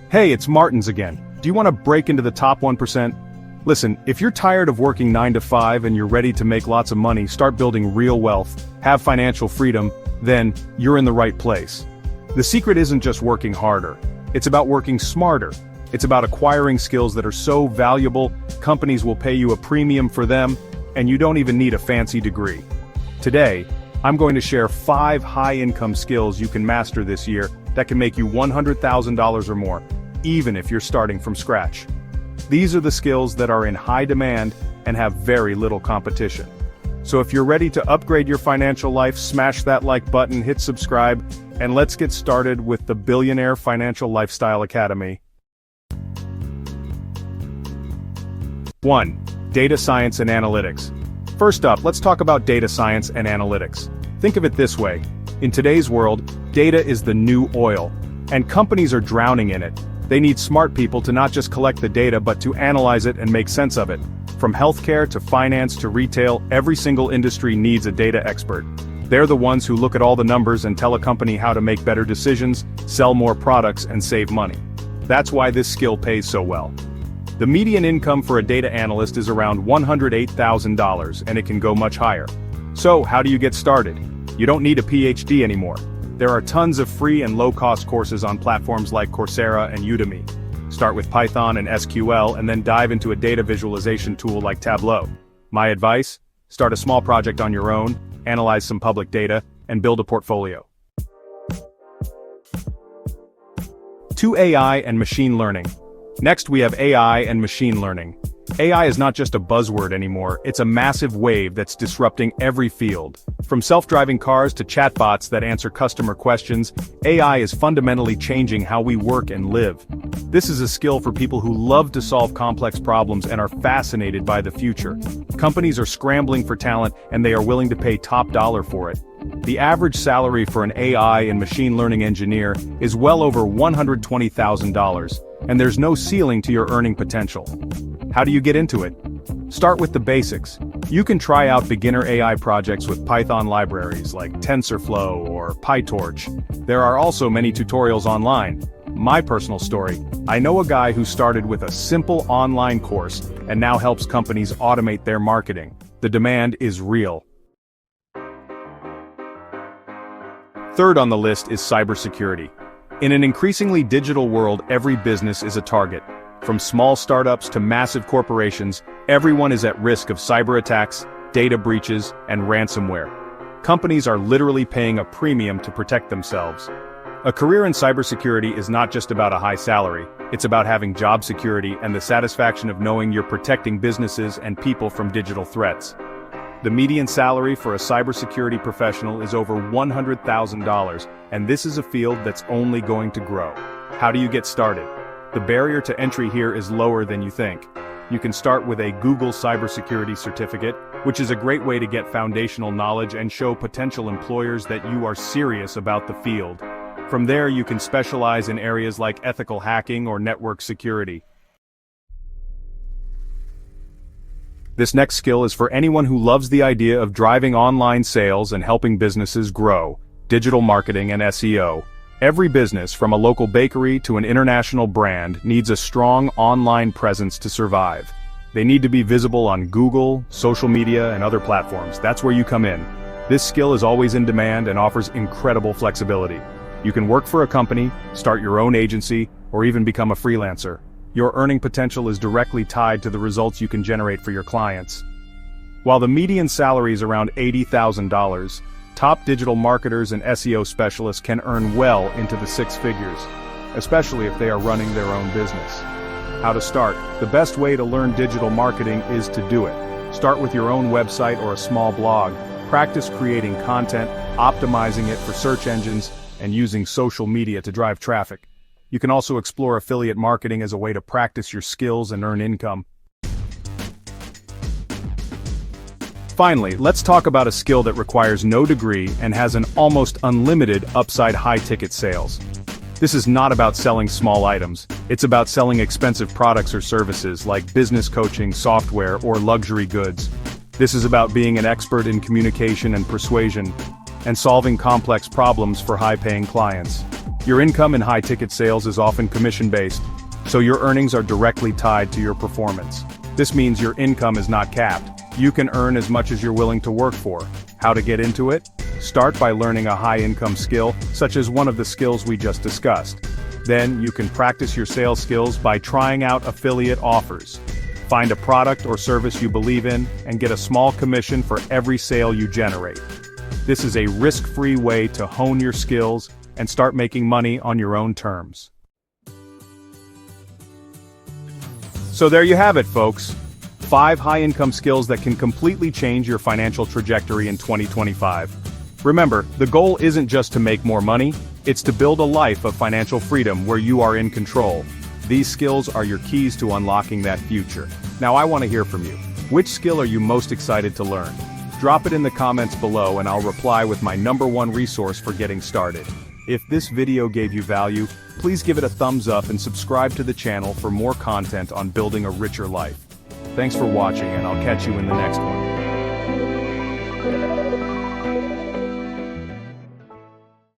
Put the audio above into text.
Hey, it's Martins again. Do you want to break into the top 1%? Listen, if you're tired of working 9 to 5 and you're ready to make lots of money, start building real wealth, have financial freedom, then you're in the right place. The secret isn't just working harder. It's about working smarter. It's about acquiring skills that are so valuable, companies will pay you a premium for them, and you don't even need a fancy degree. Today, I'm going to share 5 high-income skills you can master this year that can make you $100,000 or more, even if you're starting from scratch. These are the skills that are in high demand and have very little competition. So if you're ready to upgrade your financial life, smash that like button, hit subscribe, and let's get started with the Billionaire Financial Lifestyle Academy. 1. Data Science and Analytics. First up, let's talk about data science and analytics. Think of it this way. In today's world, data is the new oil, and companies are drowning in it. They need smart people to not just collect the data but to analyze it and make sense of it. From healthcare to finance to retail, every single industry needs a data expert. They're the ones who look at all the numbers and tell a company how to make better decisions, sell more products, and save money. That's why this skill pays so well. The median income for a data analyst is around $108,000, and it can go much higher. So, how do you get started? You don't need a PhD anymore. There are tons of free and low-cost courses on platforms like Coursera and Udemy. Start with Python and SQL and then dive into a data visualization tool like Tableau. My advice? Start a small project on your own, analyze some public data, and build a portfolio. 2. AI and machine learning. Next we have AI and machine learning. AI is not just a buzzword anymore, it's a massive wave that's disrupting every field. From self-driving cars to chatbots that answer customer questions, AI is fundamentally changing how we work and live. This is a skill for people who love to solve complex problems and are fascinated by the future. Companies are scrambling for talent and they are willing to pay top dollar for it. The average salary for an AI and machine learning engineer is well over $120,000, and there's no ceiling to your earning potential. How do you get into it? Start with the basics. You can try out beginner AI projects with Python libraries like TensorFlow or PyTorch. There are also many tutorials online. My personal story, I know a guy who started with a simple online course and now helps companies automate their marketing. The demand is real. 3rd on the list is cybersecurity. In an increasingly digital world, every business is a target. From small startups to massive corporations, everyone is at risk of cyber attacks, data breaches, and ransomware. Companies are literally paying a premium to protect themselves. A career in cybersecurity is not just about a high salary, it's about having job security and the satisfaction of knowing you're protecting businesses and people from digital threats. The median salary for a cybersecurity professional is over $100,000, and this is a field that's only going to grow. How do you get started? The barrier to entry here is lower than you think. You can start with a Google Cybersecurity certificate, which is a great way to get foundational knowledge and show potential employers that you are serious about the field. From there, you can specialize in areas like ethical hacking or network security. This next skill is for anyone who loves the idea of driving online sales and helping businesses grow: digital marketing and SEO. Every business, from a local bakery to an international brand, needs a strong online presence to survive. They need to be visible on Google, social media, and other platforms. That's where you come in. This skill is always in demand and offers incredible flexibility. You can work for a company, start your own agency, or even become a freelancer. Your earning potential is directly tied to the results you can generate for your clients. While the median salary is around $80,000, top digital marketers and SEO specialists can earn well into the 6 figures, especially if they are running their own business. How to start? The best way to learn digital marketing is to do it. Start with your own website or a small blog. Practice creating content, optimizing it for search engines, and using social media to drive traffic. You can also explore affiliate marketing as a way to practice your skills and earn income. Finally, let's talk about a skill that requires no degree and has an almost unlimited upside: high-ticket sales. This is not about selling small items. It's about selling expensive products or services like business coaching, software, or luxury goods. This is about being an expert in communication and persuasion, and solving complex problems for high-paying clients. Your income in high-ticket sales is often commission-based, so your earnings are directly tied to your performance. This means your income is not capped. You can earn as much as you're willing to work for. How to get into it? Start by learning a high-income skill, such as one of the skills we just discussed. Then, you can practice your sales skills by trying out affiliate offers. Find a product or service you believe in, and get a small commission for every sale you generate. This is a risk-free way to hone your skills and start making money on your own terms. So there you have it, folks. 5 high-income skills that can completely change your financial trajectory in 2025. Remember, the goal isn't just to make more money, it's to build a life of financial freedom where you are in control. These skills are your keys to unlocking that future. Now I want to hear from you. Which skill are you most excited to learn? Drop it in the comments below and I'll reply with my #1 resource for getting started. If this video gave you value, please give it a thumbs up and subscribe to the channel for more content on building a richer life. Thanks for watching and I'll catch you in the next one.